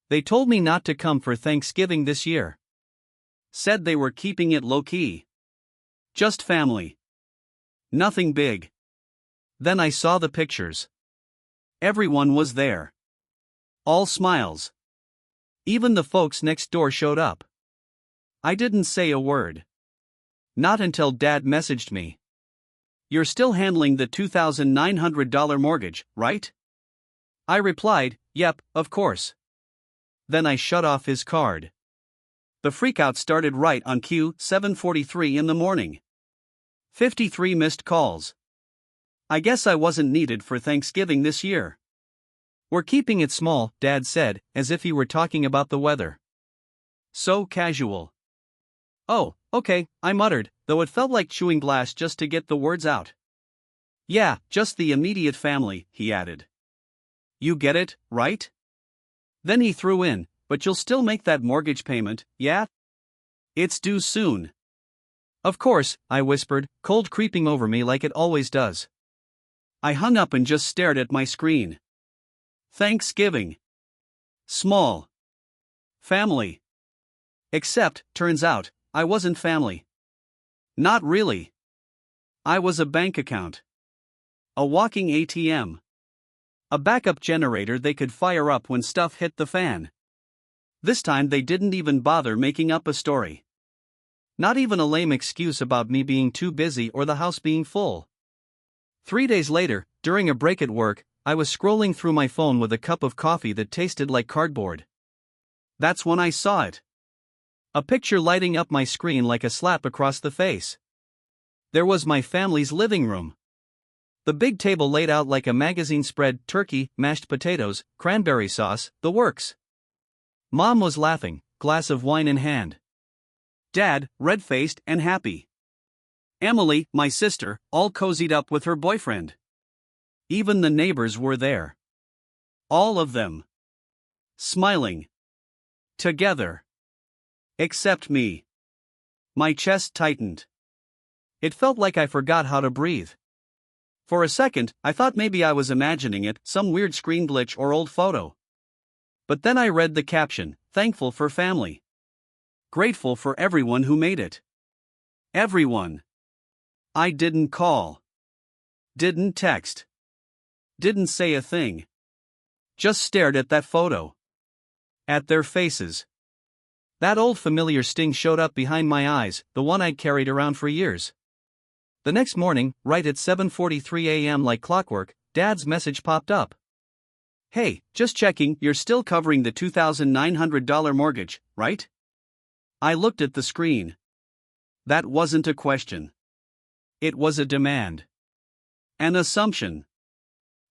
They told me not to come for Thanksgiving this year. Said they were keeping it low-key. Just family. Nothing big. Then I saw the pictures. Everyone was there. All smiles. Even the folks next door showed up. I didn't say a word. Not until Dad messaged me. "You're still handling the $2,900 mortgage, right?" I replied, "Yep, of course." Then I shut off his card. The freakout started right on cue, 7:43 in the morning. 53 missed calls. I guess I wasn't needed for Thanksgiving this year. "We're keeping it small," Dad said, as if he were talking about the weather. So casual. "Oh, okay," I muttered, though it felt like chewing glass just to get the words out. "Yeah, just the immediate family," he added. "You get it, right?" Then he threw in, "But you'll still make that mortgage payment, yeah? It's due soon." "Of course," I whispered, cold creeping over me like it always does. I hung up and just stared at my screen. Thanksgiving. Small. Family. Except, turns out, I wasn't family. Not really. I was a bank account. A walking ATM. A backup generator they could fire up when stuff hit the fan. This time they didn't even bother making up a story. Not even a lame excuse about me being too busy or the house being full. 3 days later, during a break at work, I was scrolling through my phone with a cup of coffee that tasted like cardboard. That's when I saw it. A picture lighting up my screen like a slap across the face. There was my family's living room. The big table laid out like a magazine spread, turkey, mashed potatoes, cranberry sauce, the works. Mom was laughing, glass of wine in hand. Dad, red-faced and happy. Emily, my sister, all cozied up with her boyfriend. Even the neighbors were there. All of them. Smiling. Together. Except me. My chest tightened. It felt like I forgot how to breathe. For a second, I thought maybe I was imagining it, some weird screen glitch or old photo. But then I read the caption, "Thankful for family. Grateful for everyone who made it." Everyone. I didn't call. Didn't text. Didn't say a thing. Just stared at that photo. At their faces. That old familiar sting showed up behind my eyes, the one I'd carried around for years. The next morning, right at 7:43 a.m. like clockwork, Dad's message popped up. "Hey, just checking, you're still covering the $2,900 mortgage, right?" I looked at the screen. That wasn't a question. It was a demand. An assumption.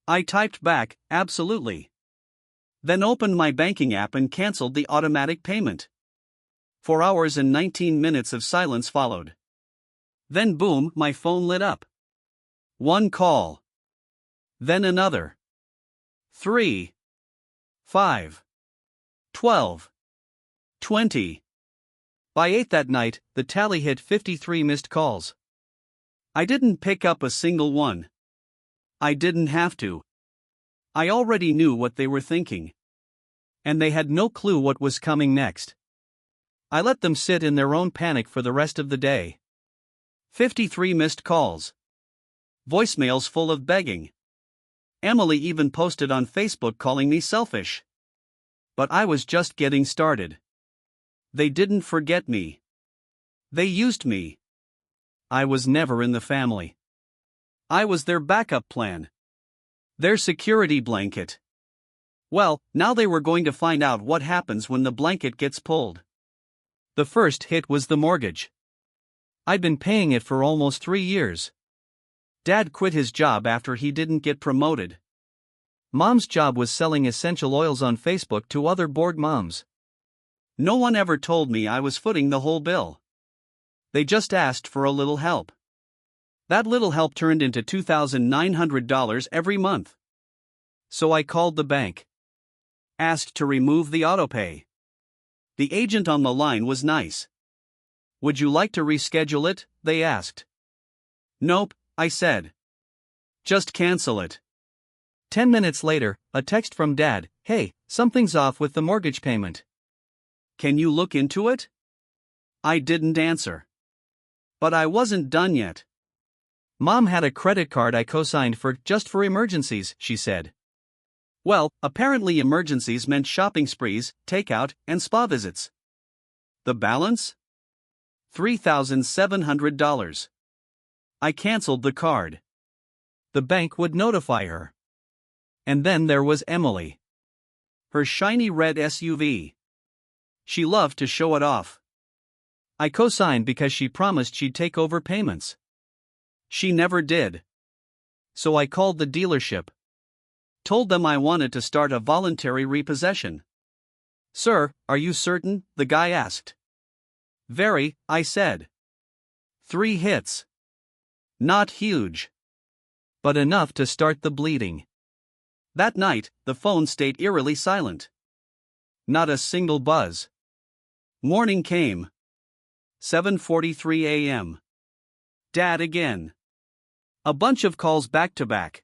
I typed back, "Absolutely." Then opened my banking app and canceled the automatic payment. 4 hours and 19 minutes of silence followed. Then boom, my phone lit up. One call. Then another. 3. 5. 12. 20. By 8 that night, the tally hit 53 missed calls. I didn't pick up a single one. I didn't have to. I already knew what they were thinking. And they had no clue what was coming next. I let them sit in their own panic for the rest of the day. 53 missed calls. Voicemails full of begging. Emily even posted on Facebook calling me selfish. But I was just getting started. They didn't forget me. They used me. I was never in the family. I was their backup plan. Their security blanket. Well, now they were going to find out what happens when the blanket gets pulled. The first hit was the mortgage. I'd been paying it for almost 3 years. Dad quit his job after he didn't get promoted. Mom's job was selling essential oils on Facebook to other bored moms. No one ever told me I was footing the whole bill. They just asked for a little help. That little help turned into $2,900 every month. So I called the bank. Asked to remove the autopay. The agent on the line was nice. "Would you like to reschedule it?" they asked. "Nope," I said. "Just cancel it." 10 minutes later, a text from Dad, "Hey, something's off with the mortgage payment. Can you look into it?" I didn't answer. But I wasn't done yet. "Mom had a credit card I co-signed for just for emergencies," she said. Well, apparently emergencies meant shopping sprees, takeout, and spa visits. The balance? $3,700. I canceled the card. The bank would notify her. And then there was Emily. Her shiny red SUV. She loved to show it off. I co-signed because she promised she'd take over payments. She never did. So I called the dealership. Told them I wanted to start a voluntary repossession. "Sir, are you certain?" the guy asked. "Very," I said. 3 hits. Not huge. But enough to start the bleeding. That night, the phone stayed eerily silent. Not a single buzz. Morning came. 7:43 a.m. Dad again. A bunch of calls back to back.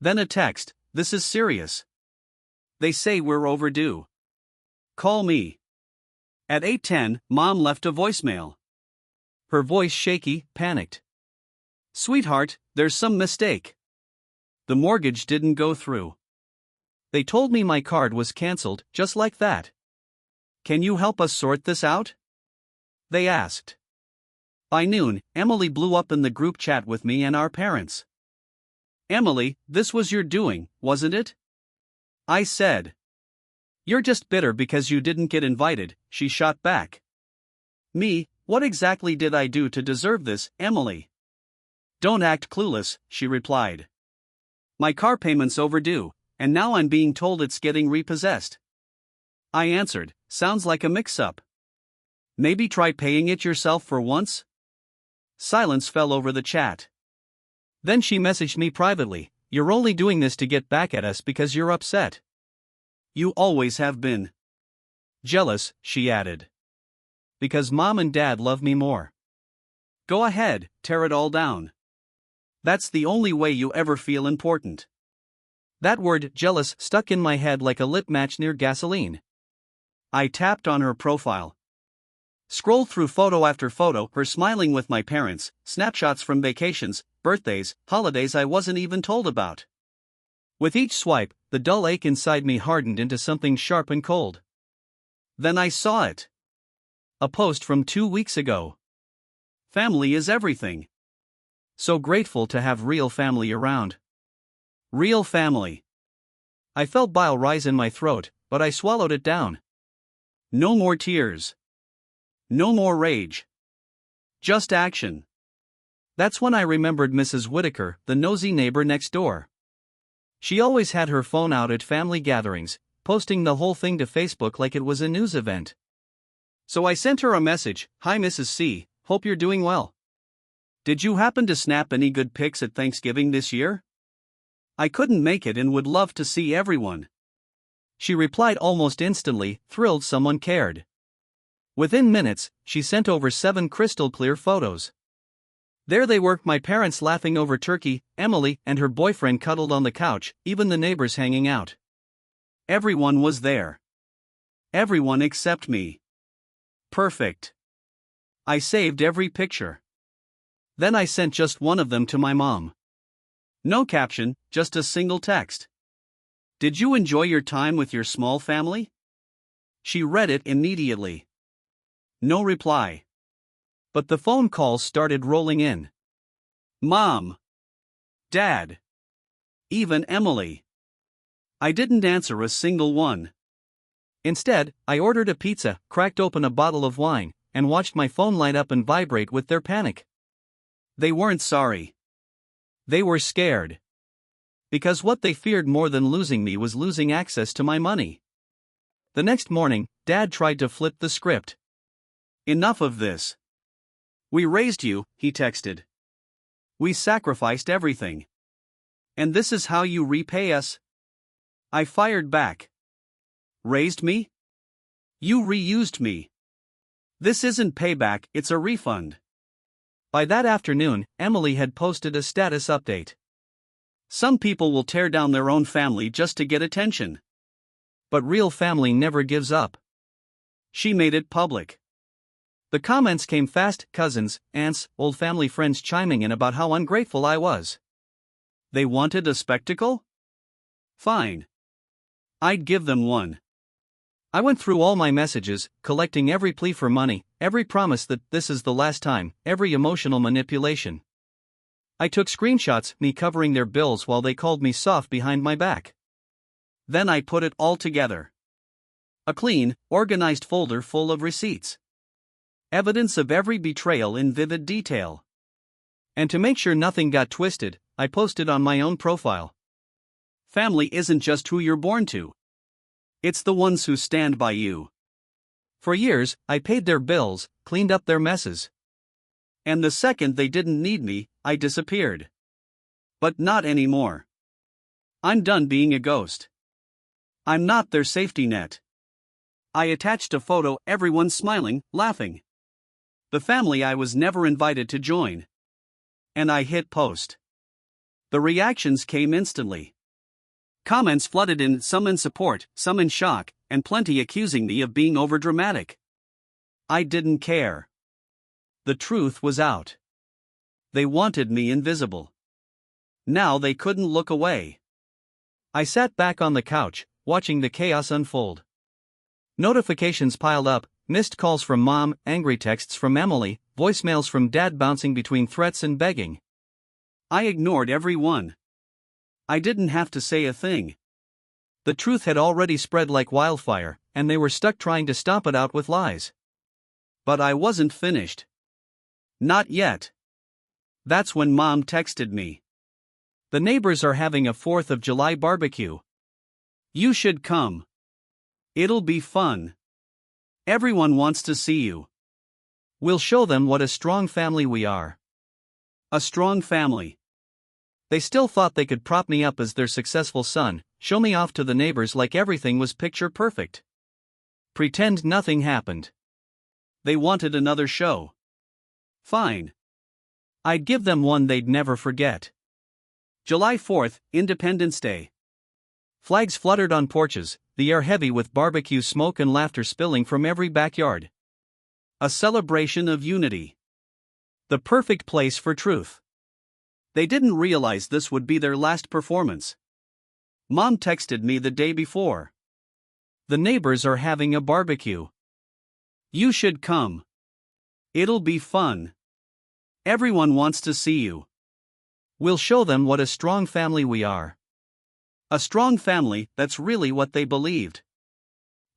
Then a text, "This is serious. They say we're overdue. Call me." At 8:10, Mom left a voicemail. Her voice shaky, panicked. "Sweetheart, there's some mistake. The mortgage didn't go through. They told me my card was canceled, just like that. Can you help us sort this out?" They asked. By noon, Emily blew up in the group chat with me and our parents. "Emily, this was your doing, wasn't it?" I said. "You're just bitter because you didn't get invited," she shot back. "Me, what exactly did I do to deserve this, Emily?" "Don't act clueless," she replied. "My car payment's overdue, and now I'm being told it's getting repossessed." I answered, "Sounds like a mix-up. Maybe try paying it yourself for once?" Silence fell over the chat. Then she messaged me privately, "You're only doing this to get back at us because you're upset. You always have been." "Jealous," she added. "Because Mom and Dad love me more." Go ahead, tear it all down. That's the only way you ever feel important. That word, jealous, stuck in my head like a lit match near gasoline. I tapped on her profile. Scrolled through photo after photo, her smiling with my parents, snapshots from vacations, birthdays, holidays I wasn't even told about. With each swipe, the dull ache inside me hardened into something sharp and cold. Then I saw it. A post from 2 weeks ago. Family is everything. So grateful to have real family around. Real family. I felt bile rise in my throat, but I swallowed it down. No more tears. No more rage. Just action. That's when I remembered Mrs. Whitaker, the nosy neighbor next door. She always had her phone out at family gatherings, posting the whole thing to Facebook like it was a news event. So I sent her a message, "Hi Mrs. C, hope you're doing well. Did you happen to snap any good pics at Thanksgiving this year? I couldn't make it and would love to see everyone." She replied almost instantly, thrilled someone cared. Within minutes, she sent over 7 crystal clear photos. There they were, my parents laughing over turkey, Emily and her boyfriend cuddled on the couch, even the neighbors hanging out. Everyone was there. Everyone except me. Perfect. I saved every picture. Then I sent just one of them to my mom. No caption, just a single text. "Did you enjoy your time with your small family?" She read it immediately. No reply. But the phone calls started rolling in. Mom. Dad. Even Emily. I didn't answer a single one. Instead, I ordered a pizza, cracked open a bottle of wine, and watched my phone light up and vibrate with their panic. They weren't sorry. They were scared. Because what they feared more than losing me was losing access to my money. The next morning, Dad tried to flip the script. "Enough of this. We raised you," he texted. "We sacrificed everything. And this is how you repay us?" I fired back. "Raised me? You reused me. This isn't payback, it's a refund." By that afternoon, Emily had posted a status update. Some people will tear down their own family just to get attention. But real family never gives up. She made it public. The comments came fast: cousins, aunts, old family friends chiming in about how ungrateful I was. They wanted a spectacle? Fine. I'd give them one. I went through all my messages, collecting every plea for money, every promise that this is the last time, every emotional manipulation. I took screenshots, me covering their bills while they called me soft behind my back. Then I put it all together. A clean, organized folder full of receipts. Evidence of every betrayal in vivid detail. And to make sure nothing got twisted, I posted on my own profile. Family isn't just who you're born to. It's the ones who stand by you. For years, I paid their bills, cleaned up their messes. And the second they didn't need me, I disappeared. But not anymore. I'm done being a ghost. I'm not their safety net. I attached a photo, everyone smiling, laughing. The family I was never invited to join. And I hit post. The reactions came instantly. Comments flooded in, some in support, some in shock, and plenty accusing me of being overdramatic. I didn't care. The truth was out. They wanted me invisible. Now they couldn't look away. I sat back on the couch, watching the chaos unfold. Notifications piled up, missed calls from mom, angry texts from Emily, voicemails from dad bouncing between threats and begging. I ignored every one. I didn't have to say a thing. The truth had already spread like wildfire, and they were stuck trying to stomp it out with lies. But I wasn't finished. Not yet. That's when Mom texted me. The neighbors are having a 4th of July barbecue. You should come. It'll be fun. Everyone wants to see you. We'll show them what a strong family we are. A strong family. They still thought they could prop me up as their successful son, show me off to the neighbors like everything was picture perfect. Pretend nothing happened. They wanted another show. Fine. I'd give them one they'd never forget. July 4th, Independence Day. Flags fluttered on porches, the air heavy with barbecue smoke and laughter spilling from every backyard. A celebration of unity. The perfect place for truth. They didn't realize this would be their last performance. Mom texted me the day before. The neighbors are having a barbecue. You should come. It'll be fun. Everyone wants to see you. We'll show them what a strong family we are. A strong family, that's really what they believed.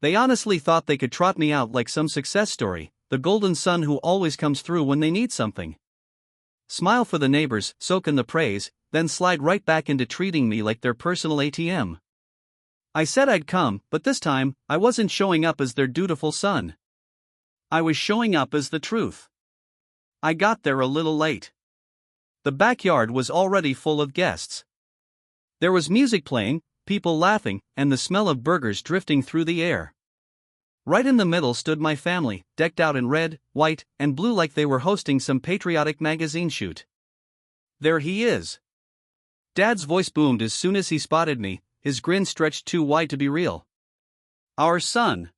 They honestly thought they could trot me out like some success story, the golden son who always comes through when they need something. Smile for the neighbors, soak in the praise, then slide right back into treating me like their personal ATM. I said I'd come, but this time, I wasn't showing up as their dutiful son. I was showing up as the truth. I got there a little late. The backyard was already full of guests. There was music playing, people laughing, and the smell of burgers drifting through the air. Right in the middle stood my family, decked out in red, white, and blue like they were hosting some patriotic magazine shoot. There he is. Dad's voice boomed as soon as he spotted me, his grin stretched too wide to be real. Our son.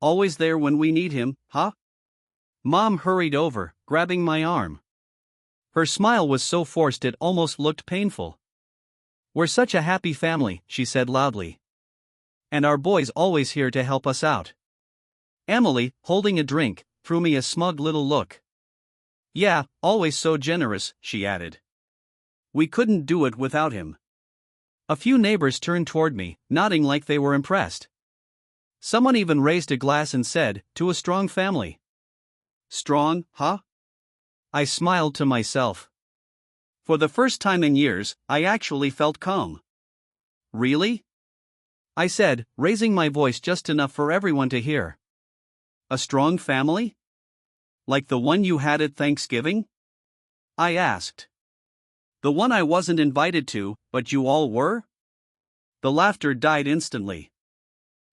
Always there when we need him, huh? Mom hurried over, grabbing my arm. Her smile was so forced it almost looked painful. We're such a happy family, she said loudly. And our boy's always here to help us out. Emily, holding a drink, threw me a smug little look. Yeah, always so generous, she added. We couldn't do it without him. A few neighbors turned toward me, nodding like they were impressed. Someone even raised a glass and said, "To a strong family." Strong, huh? I smiled to myself. For the first time in years, I actually felt calm. Really? I said, raising my voice just enough for everyone to hear. A strong family? Like the one you had at Thanksgiving? I asked. The one I wasn't invited to, but you all were? The laughter died instantly.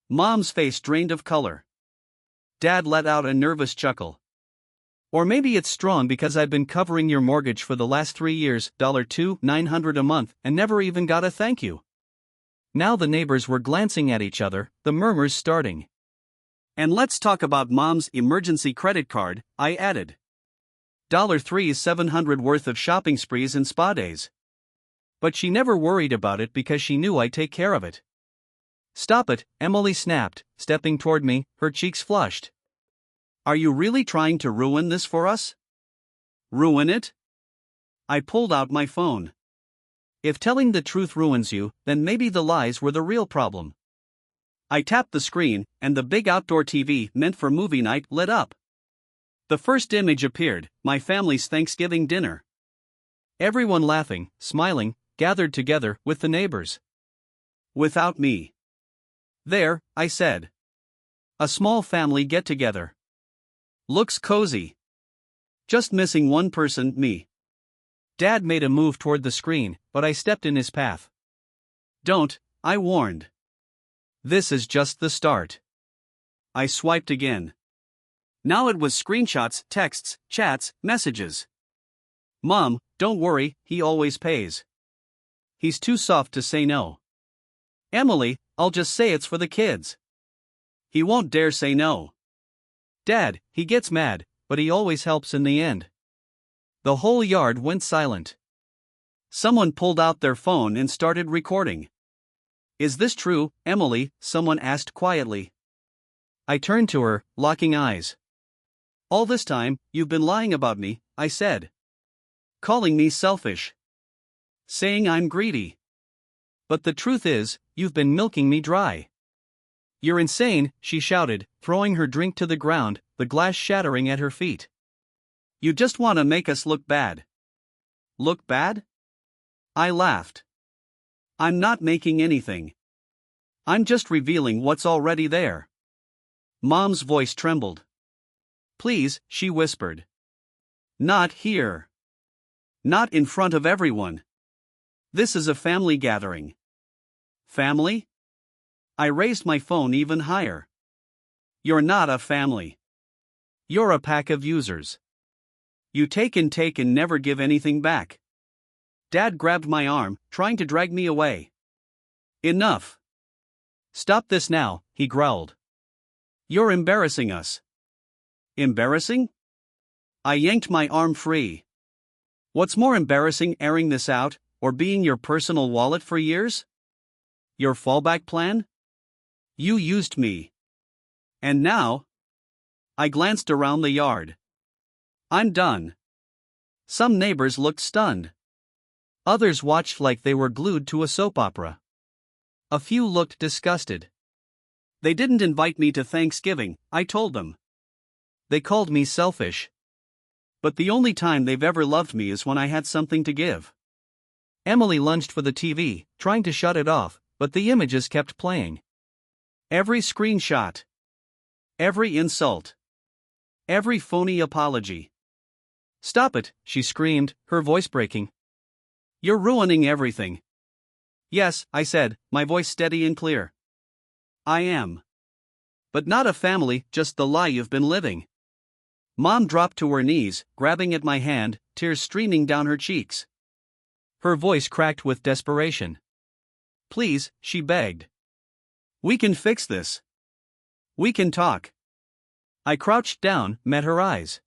Mom's face drained of color. Dad let out a nervous chuckle. Or maybe it's strong because I've been covering your mortgage for the last 3 years, $2,900 a month, and never even got a thank you. Now the neighbors were glancing at each other, the murmurs starting. And let's talk about Mom's emergency credit card, I added. $3,700 worth of shopping sprees and spa days. But she never worried about it because she knew I'd take care of it. Stop it, Emily snapped, stepping toward me, her cheeks flushed. Are you really trying to ruin this for us? Ruin it? I pulled out my phone. If telling the truth ruins you, then maybe the lies were the real problem. I tapped the screen, and the big outdoor TV meant for movie night lit up. The first image appeared, my family's Thanksgiving dinner. Everyone laughing, smiling, gathered together with the neighbors. Without me. There, I said. A small family get-together. Looks cozy. Just missing one person, me. Dad made a move toward the screen, but I stepped in his path. Don't, I warned. This is just the start. I swiped again. Now it was screenshots, texts, chats, messages. Mom, don't worry, he always pays. He's too soft to say no. Emily, I'll just say it's for the kids. He won't dare say no. Dad, he gets mad, but he always helps in the end. The whole yard went silent. Someone pulled out their phone and started recording. Is this true, Emily? Someone asked quietly. I turned to her, locking eyes. All this time, you've been lying about me, I said. Calling me selfish. Saying I'm greedy. But the truth is, you've been milking me dry. You're insane, she shouted, throwing her drink to the ground, the glass shattering at her feet. You just want to make us look bad. Look bad? I laughed. I'm not making anything. I'm just revealing what's already there. Mom's voice trembled. Please, she whispered. Not here. Not in front of everyone. This is a family gathering. Family? I raised my phone even higher. You're not a family. You're a pack of users. You take and never give anything back. Dad grabbed my arm, trying to drag me away. Enough. Stop this now, he growled. You're embarrassing us. Embarrassing? I yanked my arm free. What's more embarrassing, airing this out, or being your personal wallet for years? Your fallback plan? You used me. And now? I glanced around the yard. I'm done. Some neighbors looked stunned. Others watched like they were glued to a soap opera. A few looked disgusted. They didn't invite me to Thanksgiving, I told them. They called me selfish. But the only time they've ever loved me is when I had something to give. Emily lunged for the TV, trying to shut it off, but the images kept playing. Every screenshot. Every insult. Every phony apology. Stop it, she screamed, her voice breaking. You're ruining everything. Yes, I said, my voice steady and clear. I am. But not a family, just the lie you've been living. Mom dropped to her knees, grabbing at my hand, tears streaming down her cheeks. Her voice cracked with desperation. Please, she begged. We can fix this. We can talk. I crouched down, met her eyes.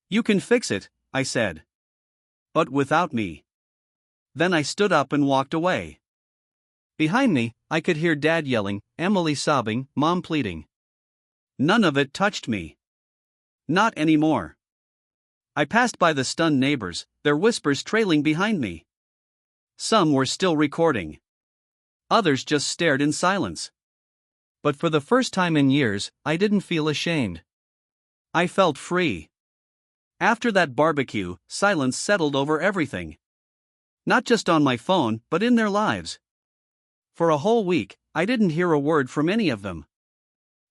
You can fix it, I said. But without me. Then I stood up and walked away. Behind me, I could hear Dad yelling, Emily sobbing, Mom pleading. None of it touched me. Not anymore. I passed by the stunned neighbors, their whispers trailing behind me. Some were still recording. Others just stared in silence. But for the first time in years, I didn't feel ashamed. I felt free. After that barbecue, silence settled over everything. Not just on my phone, but in their lives. For a whole week, I didn't hear a word from any of them.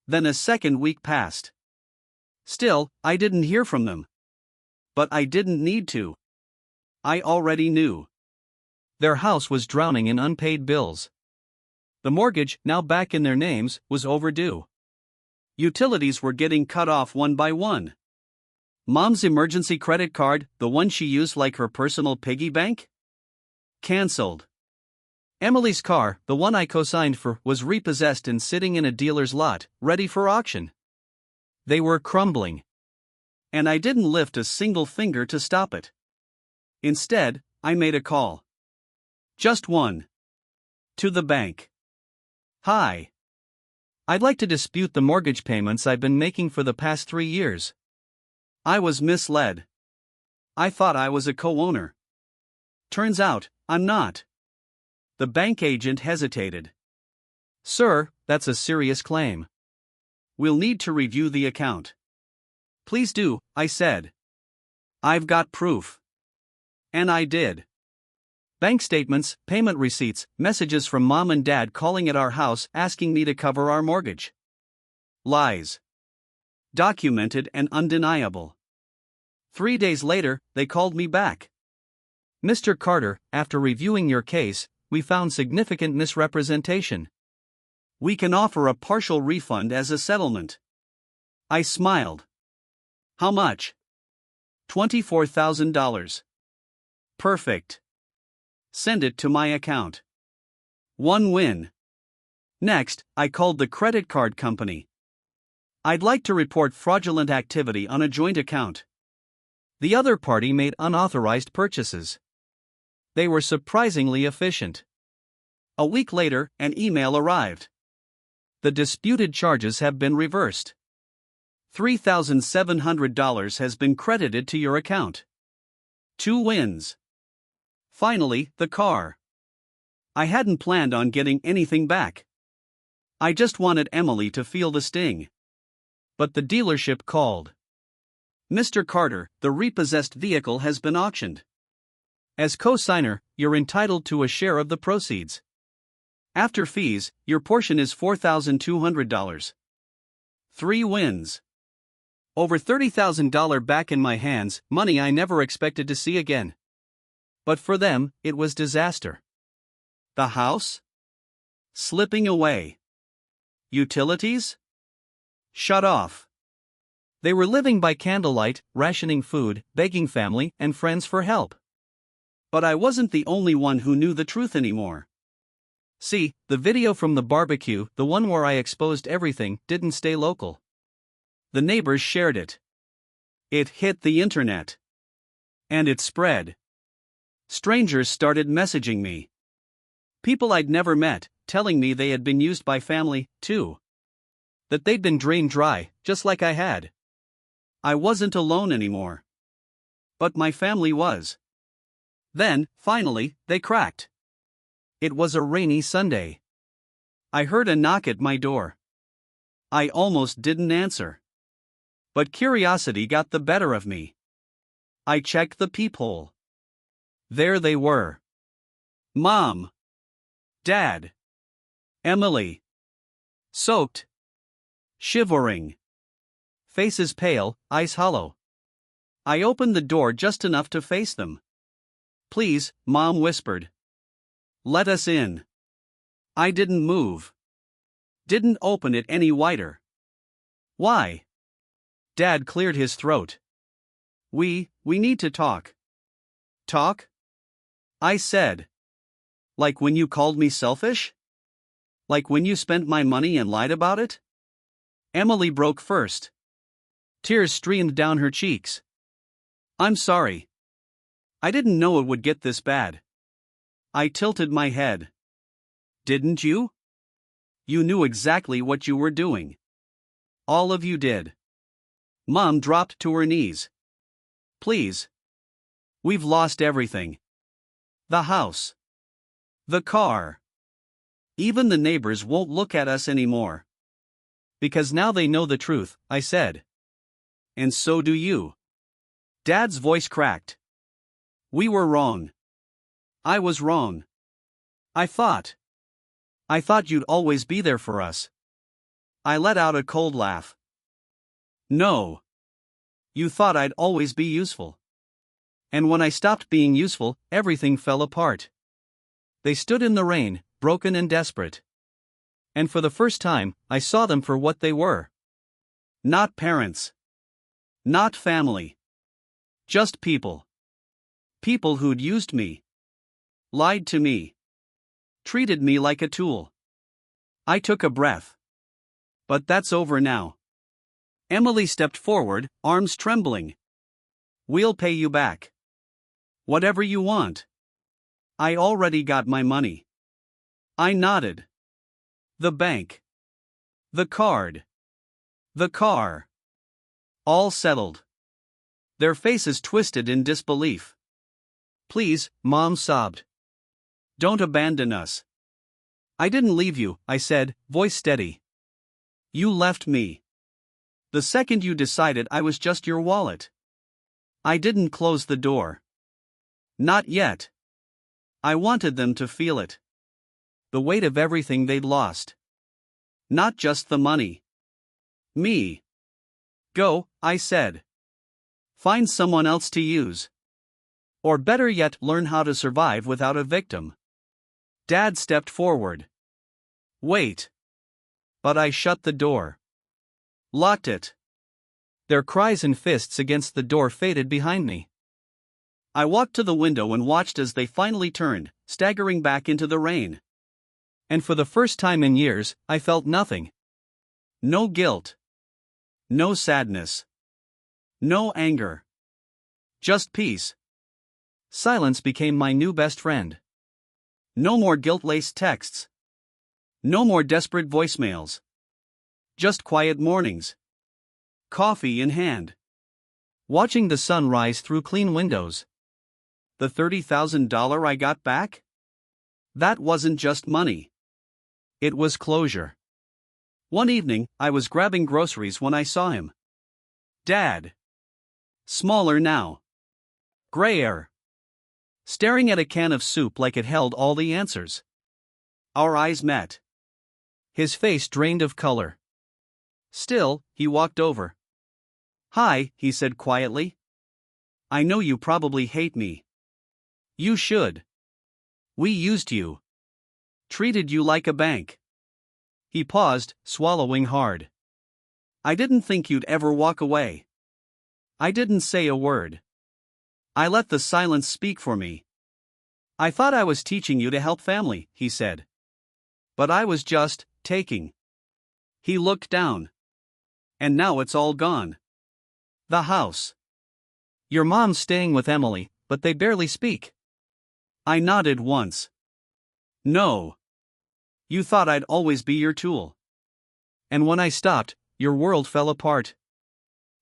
Then a second week passed. Still, I didn't hear from them. But I didn't need to. I already knew. Their house was drowning in unpaid bills. The mortgage, now back in their names, was overdue. Utilities were getting cut off one by one. Mom's emergency credit card, the one she used like her personal piggy bank? Cancelled. Emily's car, the one I co-signed for, was repossessed and sitting in a dealer's lot, ready for auction. They were crumbling. And I didn't lift a single finger to stop it. Instead, I made a call. Just one. To the bank. Hi. I'd like to dispute the mortgage payments I've been making for the past 3 years. I was misled. I thought I was a co-owner. Turns out, I'm not. The bank agent hesitated. Sir, that's a serious claim. We'll need to review the account. Please do, I said. I've got proof. And I did. Bank statements, payment receipts, messages from Mom and Dad calling at our house asking me to cover our mortgage. Lies. Documented and undeniable. 3 days later, they called me back. Mr. Carter, after reviewing your case, we found significant misrepresentation. We can offer a partial refund as a settlement. I smiled. How much? $24,000. Perfect. Send it to my account. One win. Next, I called the credit card company. I'd like to report fraudulent activity on a joint account. The other party made unauthorized purchases. They were surprisingly efficient. A week later, an email arrived. The disputed charges have been reversed. $3,700 has been credited to your account. 2 wins. Finally, the car. I hadn't planned on getting anything back. I just wanted Emily to feel the sting. But the dealership called. Mr. Carter, the repossessed vehicle has been auctioned. As co-signer, you're entitled to a share of the proceeds. After fees, your portion is $4,200. 3 wins. Over $30,000 back in my hands, money I never expected to see again. But for them, it was disaster. The house? Slipping away. Utilities? Shut off. They were living by candlelight, rationing food, begging family and friends for help. But I wasn't the only one who knew the truth anymore. See, the video from the barbecue, the one where I exposed everything, didn't stay local. The neighbors shared it. It hit the internet. And it spread. Strangers started messaging me. People I'd never met, telling me they had been used by family, too. That they'd been drained dry, just like I had. I wasn't alone anymore. But my family was. Then, finally, they cracked. It was a rainy Sunday. I heard a knock at my door. I almost didn't answer. But curiosity got the better of me. I checked the peephole. There they were. Mom. Dad. Emily. Soaked. Shivering. Faces pale, eyes hollow. I opened the door just enough to face them. Please, Mom whispered. Let us in. I didn't move. Didn't open it any wider. Why? Dad cleared his throat. We need to talk. Talk? I said. Like when you called me selfish? Like when you spent my money and lied about it? Emily broke first. Tears streamed down her cheeks. I'm sorry. I didn't know it would get this bad. I tilted my head. Didn't you? You knew exactly what you were doing. All of you did. Mom dropped to her knees. Please. We've lost everything. The house. The car. Even the neighbors won't look at us anymore. Because now they know the truth, I said. And so do you. Dad's voice cracked. We were wrong. I was wrong. I thought you'd always be there for us. I let out a cold laugh. No. You thought I'd always be useful. And when I stopped being useful, everything fell apart. They stood in the rain, broken and desperate. And for the first time, I saw them for what they were. Not parents. Not family. Just people. People who'd used me. Lied to me. Treated me like a tool. I took a breath. But that's over now. Emily stepped forward, arms trembling. We'll pay you back. Whatever you want. I already got my money. I nodded. The bank. The card. The car. All settled. Their faces twisted in disbelief. Please, Mom sobbed. Don't abandon us. I didn't leave you, I said, voice steady. You left me. The second you decided I was just your wallet. I didn't close the door. Not yet. I wanted them to feel it. The weight of everything they'd lost. Not just the money. Me. Go, I said. Find someone else to use. Or better yet, learn how to survive without a victim. Dad stepped forward. Wait. But I shut the door. Locked it. Their cries and fists against the door faded behind me. I walked to the window and watched as they finally turned, staggering back into the rain. And for the first time in years, I felt nothing. No guilt. No sadness. No anger. Just peace. Silence became my new best friend. No more guilt-laced texts. No more desperate voicemails. Just quiet mornings. Coffee in hand. Watching the sun rise through clean windows. The $30,000 I got back? That wasn't just money. It was closure. One evening, I was grabbing groceries when I saw him. Dad. Smaller now. Grayer. Staring at a can of soup like it held all the answers. Our eyes met. His face drained of color. Still, he walked over. Hi, he said quietly. I know you probably hate me. You should. We used you. Treated you like a bank. He paused, swallowing hard. I didn't think you'd ever walk away. I didn't say a word. I let the silence speak for me. I thought I was teaching you to help family, he said. But I was just taking. He looked down. And now it's all gone. The house. Your mom's staying with Emily, but they barely speak. I nodded once. No. You thought I'd always be your tool. And when I stopped, your world fell apart.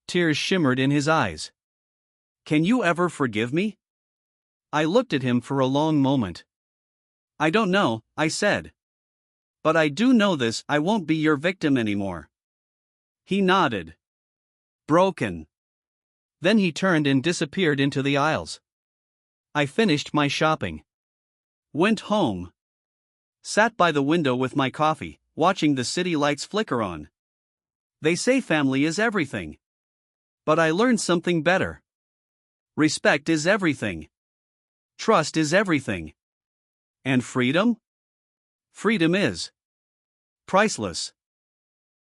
Tears shimmered in his eyes. Can you ever forgive me? I looked at him for a long moment. I don't know, I said. But I do know this, I won't be your victim anymore. He nodded. Broken. Then he turned and disappeared into the aisles. I finished my shopping. Went home. Sat by the window with my coffee, watching the city lights flicker on. They say family is everything. But I learned something better. Respect is everything. Trust is everything. And freedom? Freedom is priceless.